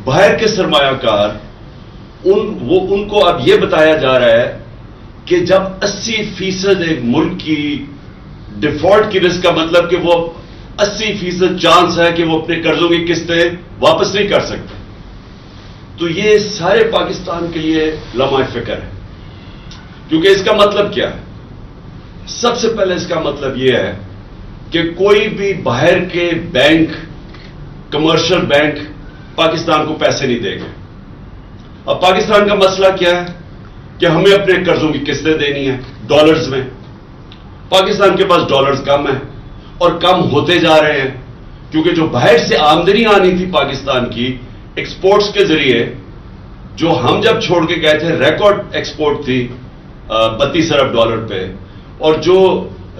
باہر کے سرمایہ کار ان کو اب یہ بتایا جا رہا ہے کہ جب 80% ایک ملک کی ڈیفالٹ کی رسک کا مطلب کہ وہ 80% چانس ہے کہ وہ اپنے قرضوں کی قسطیں واپس نہیں کر سکتے، تو یہ سارے پاکستان کے لیے لمحہ فکر ہے. کیونکہ اس کا مطلب کیا ہے؟ سب سے پہلے اس کا مطلب یہ ہے کہ کوئی بھی باہر کے بینک، کمرشل بینک پاکستان کو پیسے نہیں دے گے. اب پاکستان کا مسئلہ کیا ہے کہ ہمیں اپنے قرضوں کی قسطیں دینی ہیں ڈالرز میں. پاکستان کے پاس ڈالرز کم ہیں اور کم ہوتے جا رہے ہیں، کیونکہ جو باہر سے آمدنی آنی تھی پاکستان کی ایکسپورٹس کے ذریعے، جو ہم جب چھوڑ کے گئے تھے ریکارڈ ایکسپورٹ تھی 32 ارب ڈالر پہ، اور جو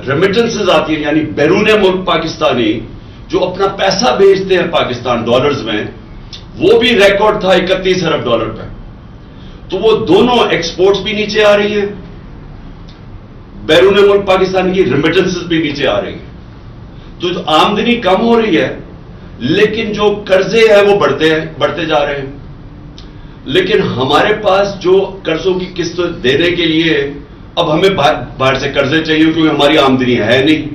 ریمیٹنسز آتی ہیں یعنی بیرون ملک پاکستانی جو اپنا پیسہ بھیجتے ہیں پاکستان ڈالرز میں، وہ بھی ریکارڈ تھا 31 ارب ڈالر پہ. تو وہ دونوں ایکسپورٹس بھی نیچے آ رہی ہیں، بیرون ملک پاکستان کی ریمیٹنسز بھی نیچے آ رہی ہیں. تو آمدنی کم ہو رہی ہے لیکن جو قرضے ہیں وہ بڑھتے جا رہے ہیں. لیکن ہمارے پاس جو قرضوں کی قسط دینے کے لیے اب ہمیں باہر سے قرضے چاہیے کیونکہ ہماری آمدنی ہے نہیں.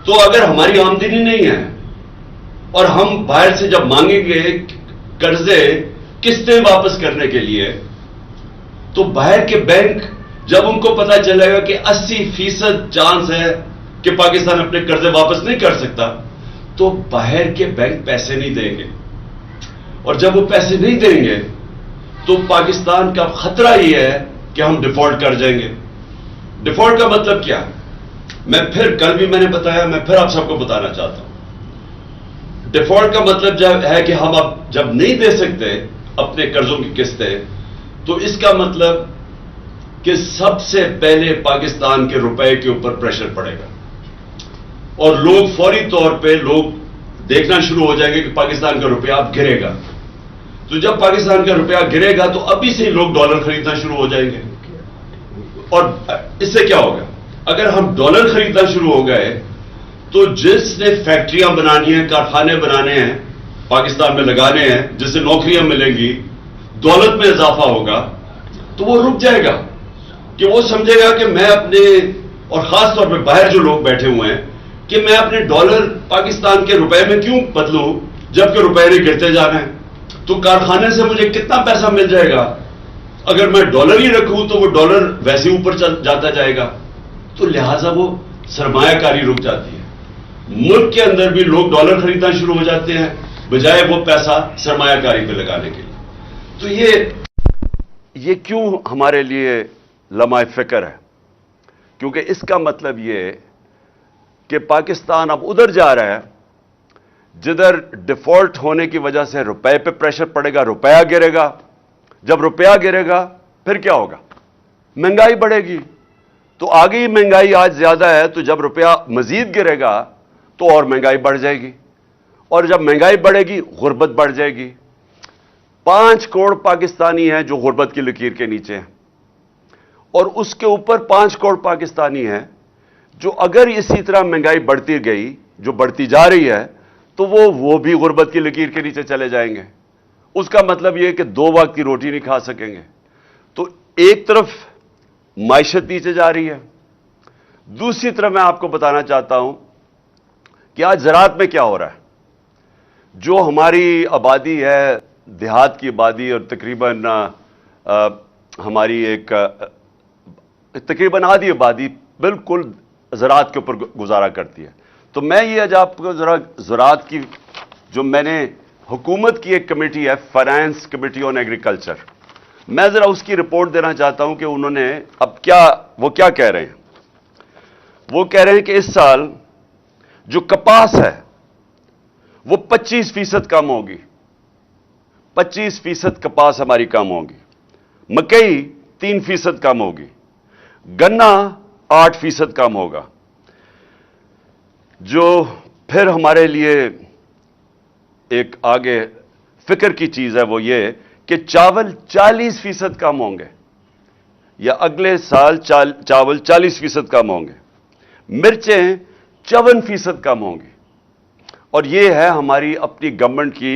تو اگر ہماری آمدنی نہیں ہے اور ہم باہر سے جب مانگیں گے قرضے قسطیں واپس کرنے کے لیے، تو باہر کے بینک جب ان کو پتا چلے گا کہ 80% چانس ہے کہ پاکستان اپنے قرضے واپس نہیں کر سکتا، تو باہر کے بینک پیسے نہیں دیں گے. اور جب وہ پیسے نہیں دیں گے تو پاکستان کا خطرہ یہ ہے کہ ہم ڈیفالٹ کر جائیں گے. ڈیفالٹ کا مطلب کیا ہے؟ کل بھی میں نے بتایا، میں پھر آپ سب کو بتانا چاہتا ہوں. ڈیفالٹ کا مطلب جب ہے کہ ہم اب جب نہیں دے سکتے اپنے قرضوں کی قسطیں، تو اس کا مطلب کہ سب سے پہلے پاکستان کے روپے کے اوپر پریشر پڑے گا اور لوگ فوری طور پہ دیکھنا شروع ہو جائیں گے کہ پاکستان کا روپیہ اب گرے گا. تو جب پاکستان کا روپیہ گرے گا تو ابھی سے لوگ ڈالر خریدنا شروع ہو جائیں گے. اور اس سے کیا ہوگا؟ اگر ہم ڈالر خریدنا شروع ہو گئے تو جس نے فیکٹریاں بنانی ہیں، کارخانے بنانے ہیں، پاکستان میں لگانے ہیں، جس سے نوکریاں ملیں گی، دولت میں اضافہ ہوگا، تو وہ رک جائے گا کہ وہ سمجھے گا کہ میں اپنے، اور خاص طور پہ باہر جو لوگ بیٹھے ہوئے ہیں، کہ میں اپنے ڈالر پاکستان کے روپے میں کیوں بدلوں جبکہ روپے نہیں گرتے جا رہے ہیں. تو کارخانے سے مجھے کتنا پیسہ مل جائے گا؟ اگر میں ڈالر ہی رکھوں تو وہ ڈالر ویسے اوپر جاتا جائے گا. تو لہٰذا وہ سرمایہ کاری رک جاتی ہے. ملک کے اندر بھی لوگ ڈالر خریدنا شروع ہو جاتے ہیں بجائے وہ پیسہ سرمایہ کاری پہ لگانے کے لیے. تو یہ کیوں ہمارے لیے لمحہ فکر ہے؟ کیونکہ اس کا مطلب یہ کہ پاکستان اب ادھر جا رہا ہے جدھر ڈیفالٹ ہونے کی وجہ سے روپے پہ پریشر پڑے گا، روپیہ گرے گا. جب روپیہ گرے گا پھر کیا ہوگا؟ مہنگائی بڑھے گی. تو آگے ہی مہنگائی آج زیادہ ہے، تو جب روپیہ مزید گرے گا تو اور مہنگائی بڑھ جائے گی، اور جب مہنگائی بڑھے گی غربت بڑھ جائے گی. 5 کروڑ پاکستانی ہیں جو غربت کی لکیر کے نیچے ہیں، اور اس کے اوپر 5 کروڑ پاکستانی ہیں جو اگر اسی طرح مہنگائی بڑھتی گئی، جو بڑھتی جا رہی ہے، تو وہ بھی غربت کی لکیر کے نیچے چلے جائیں گے. اس کا مطلب یہ کہ 2 وقت کی روٹی نہیں کھا سکیں گے. تو ایک طرف معیشت نیچے جا رہی ہے، دوسری طرف میں آپ کو بتانا چاہتا ہوں کہ آج زراعت میں کیا ہو رہا ہے. جو ہماری آبادی ہے، دیہات کی آبادی، اور تقریباً ہماری ایک تقریباً آدھی آبادی بالکل زراعت کے اوپر گزارا کرتی ہے. تو میں یہ آج آپ کو ذرا زراعت کی، جو میں نے حکومت کی ایک کمیٹی ہے، فائنانس کمیٹی آن ایگریکلچر، میں ذرا اس کی رپورٹ دینا چاہتا ہوں کہ انہوں نے اب وہ کیا کہہ رہے ہیں. وہ کہہ رہے ہیں کہ اس سال جو کپاس ہے وہ 25% کم ہوگی. 25% کپاس ہماری کم ہوگی. مکئی 3% کم ہوگی. گنا 8% کم ہوگا. جو پھر ہمارے لیے ایک آگے فکر کی چیز ہے وہ یہ کہ چاول 40% کم ہوں گے، یا اگلے سال چاول 40% کم ہوں گے. مرچیں 54% کم ہوں گی. اور یہ ہے ہماری اپنی گورنمنٹ کی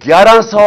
1100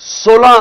16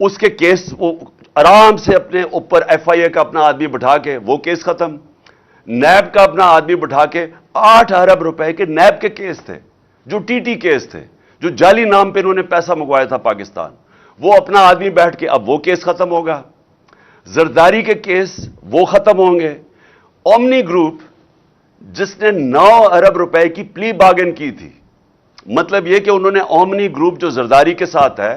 اس کے کیس وہ آرام سے اپنے اوپر ایف آئی اے کا اپنا آدمی بٹھا کے وہ کیس ختم، نیب کا اپنا آدمی بٹھا کے 8 ارب روپے کے نیب کے کیس تھے، جو ٹی ٹی کیس تھے، جو جعلی نام پہ انہوں نے پیسہ منگوایا تھا پاکستان، وہ اپنا آدمی بیٹھ کے اب وہ کیس ختم ہوگا، زرداری کے کیس وہ ختم ہوں گے، اومنی گروپ جس نے 9 ارب روپے کی پلی بارگن کی تھی، مطلب یہ کہ انہوں نے اومنی گروپ جو زرداری کے ساتھ ہے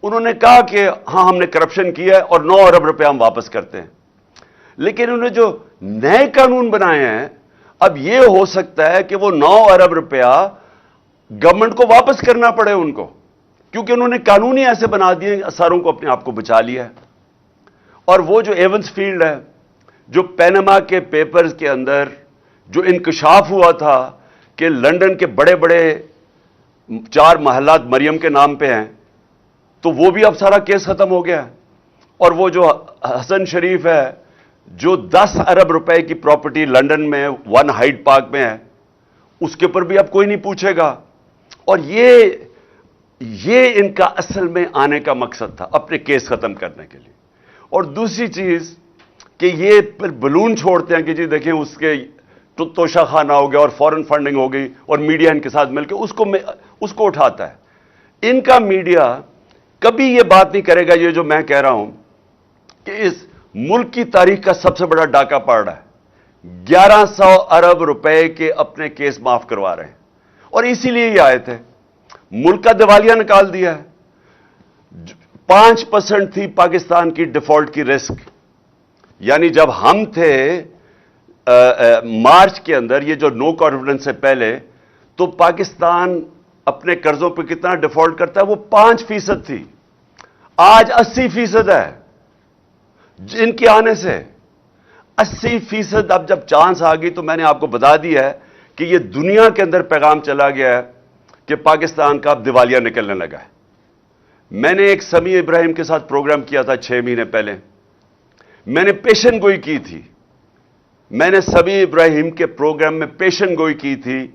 انہوں نے کہا کہ ہاں ہم نے کرپشن کیا ہے اور 9 ارب روپے ہم واپس کرتے ہیں، لیکن انہوں نے جو نئے قانون بنائے ہیں اب یہ ہو سکتا ہے کہ وہ 9 ارب روپیہ گورنمنٹ کو واپس کرنا پڑے ان کو، کیونکہ انہوں نے قانون ہی ایسے بنا دیے ساروں کو اپنے آپ کو بچا لیا ہے۔ اور وہ جو ایونس فیلڈ ہے، جو پینما کے پیپرز کے اندر جو انکشاف ہوا تھا کہ لندن کے بڑے بڑے 4 محلات مریم کے نام پہ ہیں، تو وہ بھی اب سارا کیس ختم ہو گیا ہے۔ اور وہ جو حسن شریف ہے جو 10 ارب روپے کی پراپرٹی لندن میں 1 ہائیڈ پارک میں ہے، اس کے اوپر بھی اب کوئی نہیں پوچھے گا۔ اور یہ ان کا اصل میں آنے کا مقصد تھا، اپنے کیس ختم کرنے کے لیے۔ اور دوسری چیز کہ یہ پھر بلون چھوڑتے ہیں کہ جی دیکھیں اس کے توشہ خانہ ہو گیا اور فورن فنڈنگ ہو گئی اور میڈیا ان کے ساتھ مل کے اس کو اٹھاتا ہے۔ ان کا میڈیا کبھی یہ بات نہیں کرے گا، یہ جو میں کہہ رہا ہوں کہ اس ملک کی تاریخ کا سب سے بڑا ڈاکہ پڑ رہا ہے، 1100 ارب روپے کے اپنے کیس معاف کروا رہے ہیں، اور اسی لیے یہ آئے تھے۔ ملک کا دیوالیہ نکال دیا ہے، 5% تھی پاکستان کی ڈیفالٹ کی رسک، یعنی جب ہم تھے مارچ کے اندر یہ جو نو کانفیڈنس سے پہلے، تو پاکستان اپنے قرضوں پہ کتنا ڈیفالٹ کرتا ہے، وہ 5% تھی، آج 80% ہے ان کے آنے سے 80%۔ اب جب چانس آ گئی تو میں نے آپ کو بتا دیا ہے کہ یہ دنیا کے اندر پیغام چلا گیا ہے کہ پاکستان کا اب دیوالیہ نکلنے لگا ہے۔ میں نے ایک سمیع ابراہیم کے ساتھ پروگرام کیا تھا 6 مہینے پہلے، میں نے پیشن گوئی کی تھی، میں نے سمیع ابراہیم کے پروگرام میں پیشن گوئی کی تھی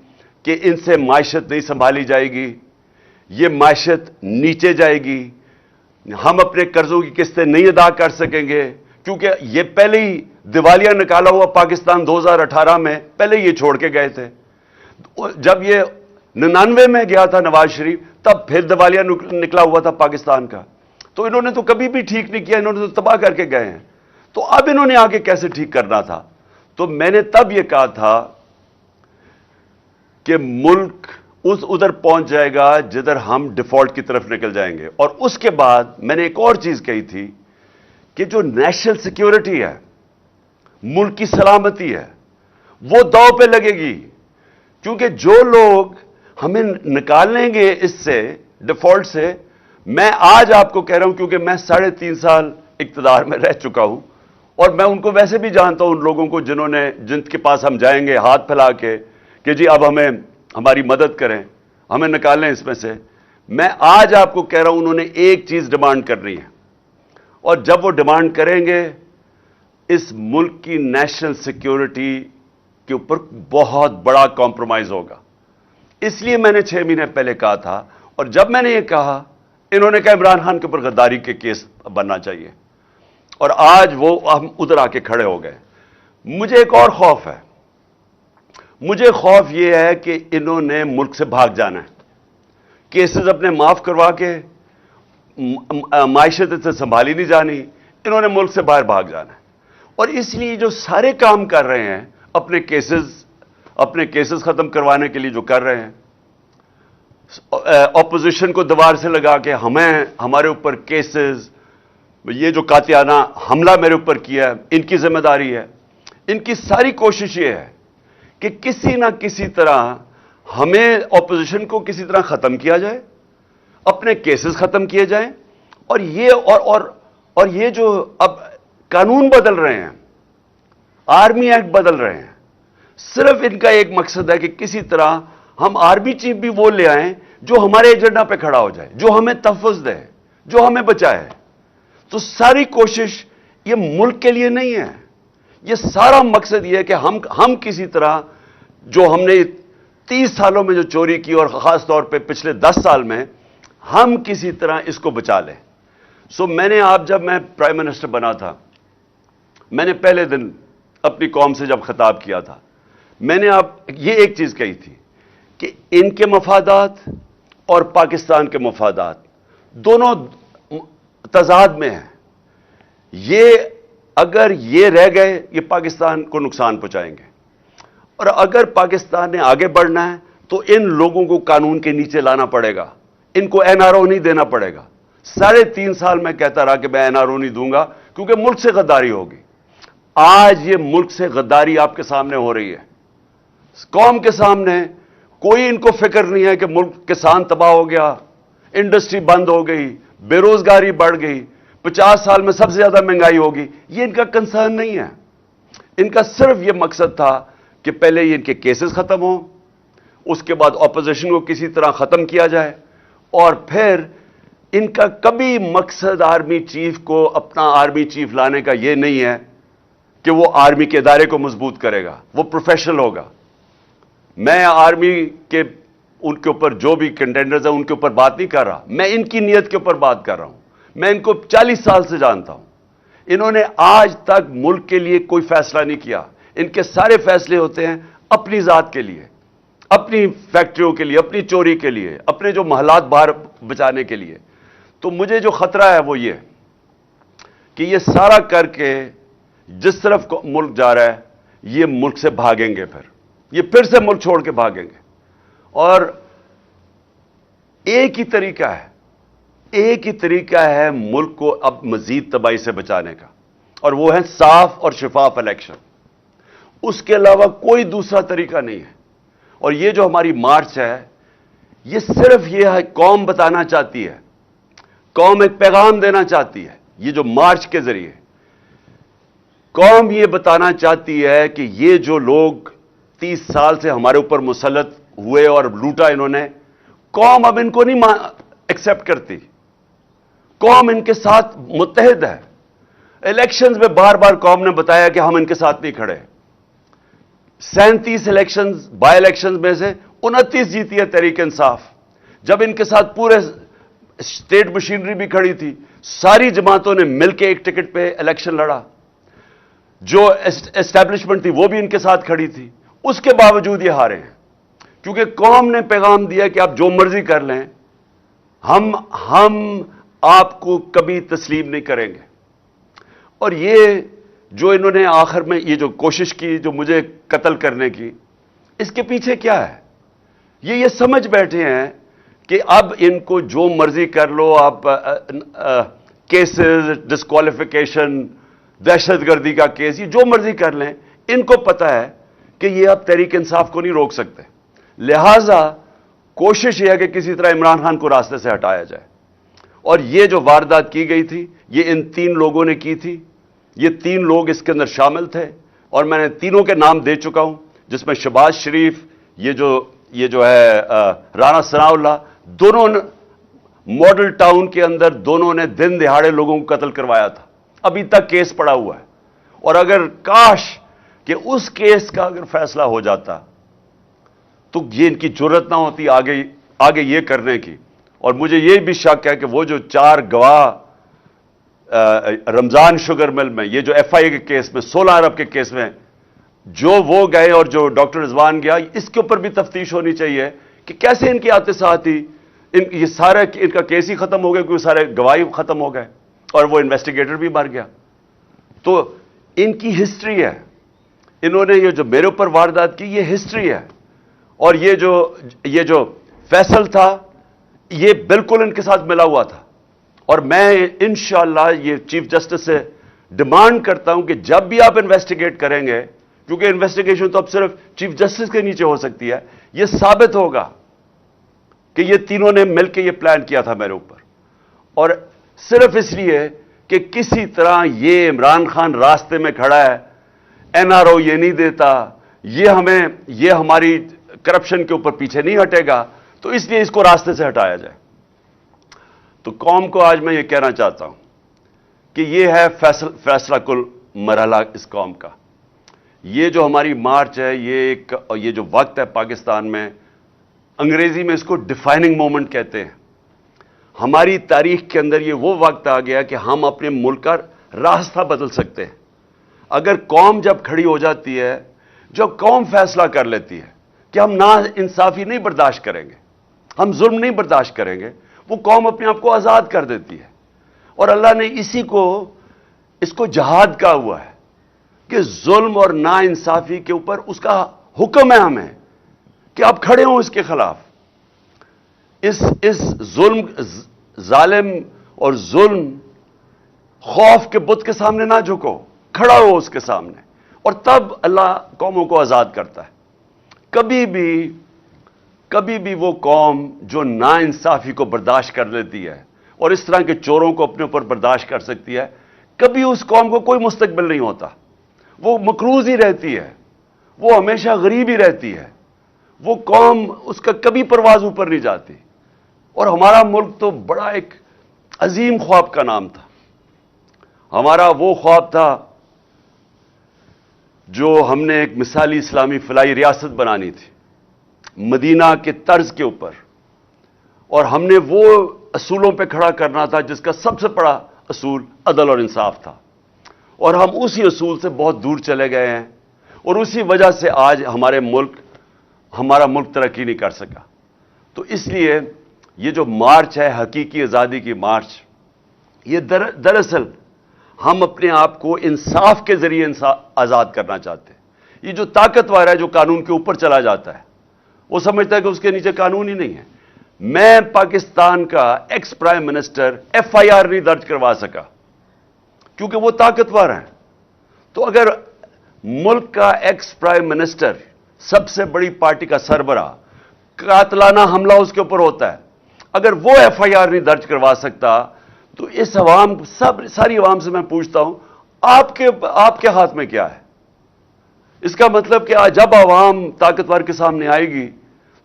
کہ ان سے معیشت نہیں سنبھالی جائے گی، یہ معیشت نیچے جائے گی، ہم اپنے قرضوں کی قسطیں نہیں ادا کر سکیں گے، کیونکہ یہ پہلے ہی دیوالیہ نکالا ہوا پاکستان 2018 میں پہلے یہ چھوڑ کے گئے تھے۔ جب یہ 99 میں گیا تھا نواز شریف، تب پھر دیوالیہ نکلا ہوا تھا پاکستان کا، تو انہوں نے تو کبھی بھی ٹھیک نہیں کیا، انہوں نے تو تباہ کر کے گئے ہیں، تو اب انہوں نے آگے کیسے ٹھیک کرنا تھا؟ تو میں نے تب یہ کہا تھا کہ ملک ادھر پہنچ جائے گا جدھر ہم ڈیفالٹ کی طرف نکل جائیں گے۔ اور اس کے بعد میں نے ایک اور چیز کہی تھی کہ جو نیشنل سیکیورٹی ہے، ملک کی سلامتی ہے، وہ داؤ پہ لگے گی، کیونکہ جو لوگ ہمیں نکالیں گے اس سے ڈیفالٹ سے، میں آج آپ کو کہہ رہا ہوں کیونکہ میں 3.5 سال اقتدار میں رہ چکا ہوں، اور میں ان کو ویسے بھی جانتا ہوں، ان لوگوں کو جن کے پاس ہم جائیں گے ہاتھ پھیلا کے کہ جی اب ہماری مدد کریں، ہمیں نکالیں اس میں سے، میں آج آپ کو کہہ رہا ہوں انہوں نے ایک چیز ڈیمانڈ کرنی ہے، اور جب وہ ڈیمانڈ کریں گے اس ملک کی نیشنل سیکیورٹی کے اوپر بہت بڑا کمپرومائز ہوگا۔ اس لیے میں نے 6 مہینے پہلے کہا تھا، اور جب میں نے یہ کہا انہوں نے کہا عمران خان کے اوپر غداری کے کیس بننا چاہیے، اور آج وہ ہم ادھر آ کے کھڑے ہو گئے۔ مجھے ایک اور خوف ہے، مجھے خوف یہ ہے کہ انہوں نے ملک سے بھاگ جانا ہے، کیسز اپنے معاف کروا کے معیشت سے سنبھالی نہیں جانی، انہوں نے ملک سے باہر بھاگ جانا ہے۔ اور اس لیے جو سارے کام کر رہے ہیں اپنے کیسز ختم کروانے کے لیے جو کر رہے ہیں، اپوزیشن کو دیوار سے لگا کے ہمارے اوپر کیسز، یہ جو قاطعانہ حملہ میرے اوپر کیا ہے ان کی ذمہ داری ہے، ان کی ساری کوشش یہ ہے کہ کسی نہ کسی طرح ہمیں اپوزیشن کو کسی طرح ختم کیا جائے، اپنے کیسز ختم کیے جائیں، اور یہ جو اب قانون بدل رہے ہیں، آرمی ایکٹ بدل رہے ہیں، صرف ان کا ایک مقصد ہے کہ کسی طرح ہم آرمی چیف بھی وہ لے آئیں جو ہمارے ایجنڈا پہ کھڑا ہو جائے، جو ہمیں تحفظ دے، جو ہمیں بچائے۔ تو ساری کوشش یہ ملک کے لیے نہیں ہے، یہ سارا مقصد یہ ہے کہ ہم کسی طرح جو ہم نے 30 سالوں میں جو چوری کی، اور خاص طور پہ پچھلے 10 سال میں، ہم کسی طرح اس کو بچا لیں۔ میں نے جب میں پرائم منسٹر بنا تھا، میں نے پہلے دن اپنی قوم سے جب خطاب کیا تھا، میں نے یہ ایک چیز کہی تھی کہ ان کے مفادات اور پاکستان کے مفادات دونوں تضاد میں ہیں. یہ اگر یہ رہ گئے، یہ پاکستان کو نقصان پہنچائیں گے، اور اگر پاکستان نے آگے بڑھنا ہے تو ان لوگوں کو قانون کے نیچے لانا پڑے گا، ان کو NRO نہیں دینا پڑے گا. 3.5 سال میں کہتا رہا کہ میں NRO نہیں دوں گا کیونکہ ملک سے غداری ہوگی. آج یہ ملک سے غداری آپ کے سامنے ہو رہی ہے، قوم کے سامنے. کوئی ان کو فکر نہیں ہے کہ ملک کسان تباہ ہو گیا، انڈسٹری بند ہو گئی، بے روزگاری بڑھ گئی، 50 سال میں سب سے زیادہ مہنگائی ہوگی. یہ ان کا کنسرن نہیں ہے. ان کا صرف یہ مقصد تھا کہ پہلے یہ ان کے کیسز ختم ہوں، اس کے بعد اپوزیشن کو کسی طرح ختم کیا جائے، اور پھر ان کا کبھی مقصد آرمی چیف کو اپنا آرمی چیف لانے کا یہ نہیں ہے کہ وہ آرمی کے ادارے کو مضبوط کرے گا، وہ پروفیشنل ہوگا. میں آرمی کے ان کے اوپر جو بھی کنٹینڈرز ہیں ان کے اوپر بات نہیں کر رہا، میں ان کی نیت کے اوپر بات کر رہا ہوں. میں ان کو 40 سال سے جانتا ہوں. انہوں نے آج تک ملک کے لیے کوئی فیصلہ نہیں کیا. ان کے سارے فیصلے ہوتے ہیں اپنی ذات کے لیے، اپنی فیکٹریوں کے لیے، اپنی چوری کے لیے، اپنے جو محلات باہر بچانے کے لیے. تو مجھے جو خطرہ ہے وہ یہ کہ یہ سارا کر کے جس طرف ملک جا رہا ہے، یہ ملک سے بھاگیں گے، پھر سے ملک چھوڑ کے بھاگیں گے. اور ایک ہی طریقہ ہے ملک کو اب مزید تباہی سے بچانے کا، اور وہ ہے صاف اور شفاف الیکشن. اس کے علاوہ کوئی دوسرا طریقہ نہیں ہے. اور یہ جو ہماری مارچ ہے، یہ صرف یہ ہے، قوم بتانا چاہتی ہے، قوم ایک پیغام دینا چاہتی ہے. یہ جو مارچ کے ذریعے قوم یہ بتانا چاہتی ہے کہ یہ جو لوگ 30 سال سے ہمارے اوپر مسلط ہوئے اور لوٹا انہوں نے، قوم اب ان کو نہیں ایکسپٹ کرتی. قوم ان کے ساتھ متحد ہے. الیکشنز میں بار بار قوم نے بتایا کہ ہم ان کے ساتھ نہیں کھڑے. 37 الیکشنز بائی الیکشنز میں سے 29 جیتی ہے تحریک انصاف. جب ان کے ساتھ پورے اسٹیٹ مشینری بھی کھڑی تھی، ساری جماعتوں نے مل کے ایک ٹکٹ پہ الیکشن لڑا. جو اسٹیبلشمنٹ تھی وہ بھی ان کے ساتھ کھڑی تھی. اس کے باوجود یہ ہارے ہیں کیونکہ قوم نے پیغام دیا کہ آپ جو مرضی کر لیں، ہم آپ کو کبھی تسلیم نہیں کریں گے. اور یہ جو انہوں نے آخر میں یہ جو کوشش کی، جو مجھے قتل کرنے کی، اس کے پیچھے کیا ہے؟ یہ سمجھ بیٹھے ہیں کہ اب ان کو جو مرضی کر لو، آپ کیسز، ڈسکوالیفیکیشن، دہشت گردی کا کیس، یہ جو مرضی کر لیں. ان کو پتا ہے کہ یہ اب تحریک انصاف کو نہیں روک سکتے. لہذا کوشش یہ ہے کہ کسی طرح عمران خان کو راستے سے ہٹایا جائے. اور یہ جو واردات کی گئی تھی، یہ ان 3 لوگوں نے کی تھی. یہ 3 لوگ اس کے اندر شامل تھے، اور میں نے تینوں کے نام دے چکا ہوں، جس میں شہباز شریف، یہ جو ہے رانا ثناء اللہ، دونوں ماڈل ٹاؤن کے اندر دونوں نے دن دہاڑے لوگوں کو قتل کروایا تھا. ابھی تک کیس پڑا ہوا ہے. اور اگر کاش کہ اس کیس کا اگر فیصلہ ہو جاتا تو یہ ان کی جرت نہ ہوتی آگے یہ کرنے کی. اور مجھے یہ بھی شک ہے کہ وہ جو 4 گواہ رمضان شوگر مل میں، یہ جو FIA کے کیس میں، 16 ارب کے کیس میں، جو وہ گئے اور جو ڈاکٹر رضوان گیا، اس کے اوپر بھی تفتیش ہونی چاہیے کہ کیسے ان کی آتے ساتھ ہی یہ سارا ان کا کیس ہی ختم ہو گیا، کیونکہ سارے گواہی ختم ہو گئے اور وہ انویسٹیگیٹر بھی مر گیا. تو ان کی ہسٹری ہے. انہوں نے یہ جو میرے اوپر واردات کی، یہ ہسٹری ہے. اور یہ جو فیصل تھا، یہ بالکل ان کے ساتھ ملا ہوا تھا. اور میں انشاءاللہ یہ چیف جسٹس سے ڈیمانڈ کرتا ہوں کہ جب بھی آپ انویسٹیگیٹ کریں گے، کیونکہ انویسٹیگیشن تو اب صرف چیف جسٹس کے نیچے ہو سکتی ہے، یہ ثابت ہوگا کہ یہ تینوں نے مل کے یہ پلان کیا تھا میرے اوپر. اور صرف اس لیے کہ کسی طرح یہ عمران خان راستے میں کھڑا ہے، NRO یہ نہیں دیتا، یہ ہماری کرپشن کے اوپر پیچھے نہیں ہٹے گا، تو اس لیے اس کو راستے سے ہٹایا جائے. تو قوم کو آج میں یہ کہنا چاہتا ہوں کہ یہ ہے فیصلہ کل مرحلہ اس قوم کا. یہ جو ہماری مارچ ہے، یہ جو وقت ہے پاکستان میں، انگریزی میں اس کو ڈیفائننگ مومنٹ کہتے ہیں. ہماری تاریخ کے اندر یہ وہ وقت آ گیا کہ ہم اپنے ملک کا راستہ بدل سکتے ہیں. اگر قوم جب کھڑی ہو جاتی ہے، جب قوم فیصلہ کر لیتی ہے کہ ہم نا انصافی نہیں برداشت کریں گے، ہم ظلم نہیں برداشت کریں گے، وہ قوم اپنے آپ کو آزاد کر دیتی ہے. اور اللہ نے اس کو جہاد کہا ہوا ہے کہ ظلم اور نا انصافی کے اوپر اس کا حکم ہے ہمیں کہ آپ کھڑے ہوں اس کے خلاف. اس ظلم، ظالم اور ظلم، خوف کے بت کے سامنے نہ جھکو، کھڑا ہو اس کے سامنے، اور تب اللہ قوموں کو آزاد کرتا ہے. کبھی بھی وہ قوم جو نا انصافی کو برداشت کر لیتی ہے اور اس طرح کے چوروں کو اپنے اوپر برداشت کر سکتی ہے، کبھی اس قوم کو کوئی مستقبل نہیں ہوتا. وہ مقروض ہی رہتی ہے، وہ ہمیشہ غریب ہی رہتی ہے. وہ قوم، اس کا کبھی پرواز اوپر نہیں جاتی. اور ہمارا ملک تو بڑا ایک عظیم خواب کا نام تھا. ہمارا وہ خواب تھا جو ہم نے ایک مثالی اسلامی فلاحی ریاست بنانی تھی مدینہ کے طرز کے اوپر، اور ہم نے وہ اصولوں پہ کھڑا کرنا تھا جس کا سب سے بڑا اصول عدل اور انصاف تھا. اور ہم اسی اصول سے بہت دور چلے گئے ہیں، اور اسی وجہ سے آج ہمارا ملک ترقی نہیں کر سکا. تو اس لیے یہ جو مارچ ہے، حقیقی آزادی کی مارچ، یہ دراصل ہم اپنے آپ کو انصاف کے ذریعے آزاد کرنا چاہتے ہیں. یہ جو طاقتور ہے، جو قانون کے اوپر چلا جاتا ہے، وہ سمجھتا ہے کہ اس کے نیچے قانون ہی نہیں ہے. میں پاکستان کا ایکس پرائم منسٹر FIR نہیں درج کروا سکا کیونکہ وہ طاقتور ہیں. تو اگر ملک کا ایکس پرائم منسٹر، سب سے بڑی پارٹی کا سربراہ، قاتلانہ حملہ اس کے اوپر ہوتا ہے، اگر وہ FIR نہیں درج کروا سکتا، تو اس ساری عوام سے میں پوچھتا ہوں، آپ کے ہاتھ میں کیا ہے؟ اس کا مطلب کہ جب عوام طاقتور کے سامنے آئے گی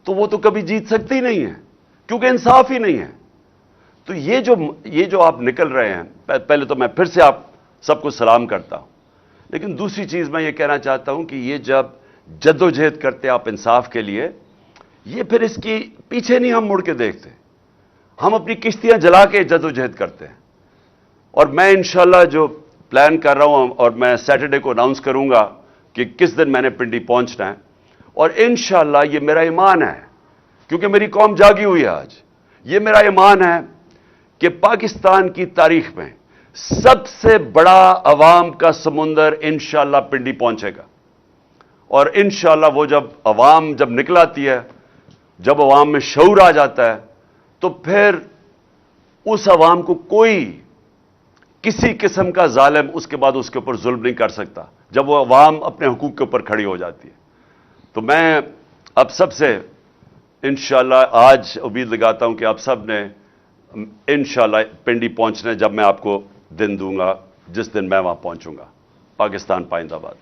تو وہ تو کبھی جیت سکتی نہیں ہے، کیونکہ انصاف ہی نہیں ہے. تو یہ جو آپ نکل رہے ہیں، پہلے تو میں پھر سے آپ سب کو سلام کرتا ہوں، لیکن دوسری چیز میں یہ کہنا چاہتا ہوں کہ یہ جب جدوجہد کرتے آپ انصاف کے لیے، یہ پھر اس کی پیچھے نہیں ہم مڑ کے دیکھتے، ہم اپنی کشتیاں جلا کے جدوجہد کرتے ہیں. اور میں انشاءاللہ جو پلان کر رہا ہوں، اور میں سیٹرڈے کو اناؤنس کروں گا کہ کس دن میں نے پنڈی پہنچنا ہے، اور انشاءاللہ یہ میرا ایمان ہے، کیونکہ میری قوم جاگی ہوئی ہے آج. یہ میرا ایمان ہے کہ پاکستان کی تاریخ میں سب سے بڑا عوام کا سمندر انشاءاللہ پنڈی پہنچے گا. اور انشاءاللہ وہ عوام جب نکلاتی ہے، جب عوام میں شعور آ جاتا ہے، تو پھر اس عوام کو کوئی کسی قسم کا ظالم اس کے بعد اس کے اوپر ظلم نہیں کر سکتا، جب وہ عوام اپنے حقوق کے اوپر کھڑی ہو جاتی ہے. تو میں اب سب سے انشاءاللہ آج امید لگاتا ہوں کہ آپ سب نے انشاءاللہ پنڈی پہنچنا ہے، جب میں آپ کو دن دوں گا، جس دن میں وہاں پہنچوں گا. پاکستان پائندہ باد.